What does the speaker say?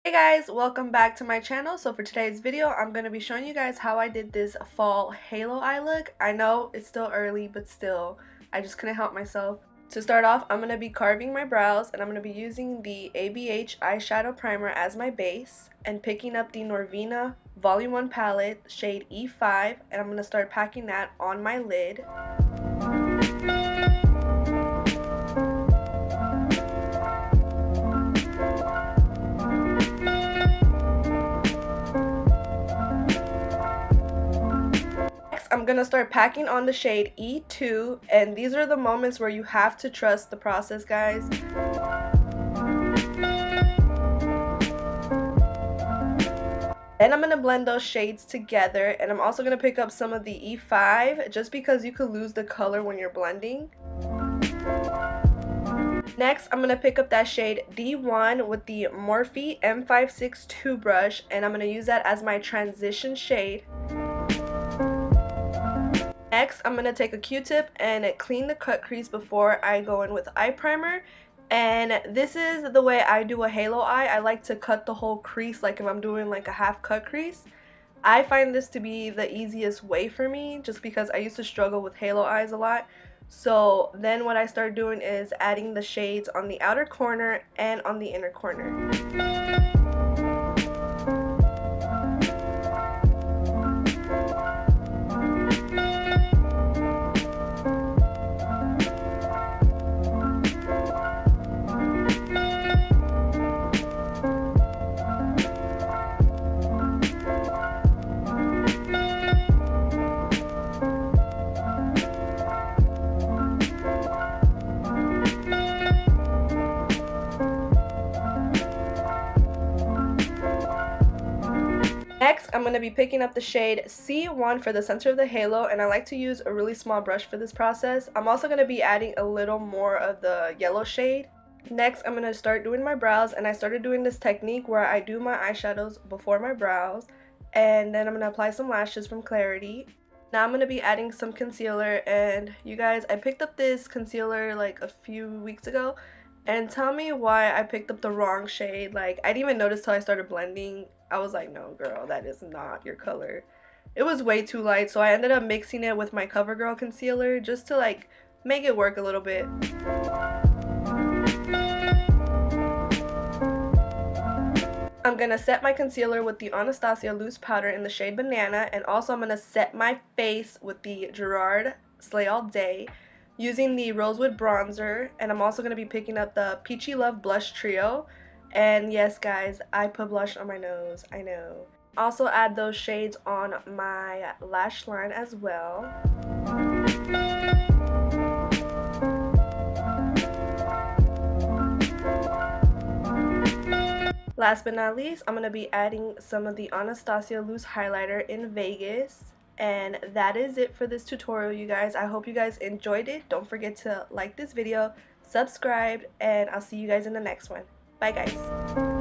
Hey guys, welcome back to my channel. So for today's video, I'm going to be showing you guys how I did this fall halo eye look. I know it's still early, but still, I just couldn't help myself. To start off, I'm going to be carving my brows, and I'm going to be using the ABH eyeshadow primer as my base and picking up the Norvina Vol.1 Palette shade E5, and I'm going to start packing that on my lid. I'm gonna start packing on the shade E2, and these are the moments where you have to trust the process, guys. Then I'm gonna blend those shades together, and I'm also gonna pick up some of the E5 just because you could lose the color when you're blending. Next, I'm going to pick up that shade D1 with the Morphe M562 brush, and I'm going to use that as my transition shade. Next, I'm going to take a Q-tip and clean the cut crease before I go in with eye primer. And this is the way I do a halo eye. I like to cut the whole crease, like if I'm doing like a half cut crease. I find this to be the easiest way for me just because I used to struggle with halo eyes a lot. So then what I started doing is adding the shades on the outer corner and on the inner corner. Next, I'm going to be picking up the shade C1 for the center of the halo, and I like to use a really small brush for this process. I'm also going to be adding a little more of the yellow shade. Next, I'm going to start doing my brows, and I started doing this technique where I do my eyeshadows before my brows, and then I'm going to apply some lashes from Clarity. Now I'm going to be adding some concealer, and you guys, I picked up this concealer like a few weeks ago, and tell me why I picked up the wrong shade. Like, I didn't even notice till I started blending. I was like, no girl, that is not your color. It was way too light, so I ended up mixing it with my CoverGirl concealer just to like make it work a little bit. I'm going to set my concealer with the ANASTASIA loose powder in the shade Banana, and also I'm going to set my face with the Gerard Slay All Day using the Rosewood bronzer, and I'm also going to be picking up the Peachy Love Blush Trio. And yes guys, I put blush on my nose, I know. Also add those shades on my lash line as well. Last but not least, I'm going to be adding some of the Anastasia loose highlighter in Vegas. And that is it for this tutorial, you guys. I hope you guys enjoyed it. Don't forget to like this video, subscribe, and I'll see you guys in the next one. Bye guys.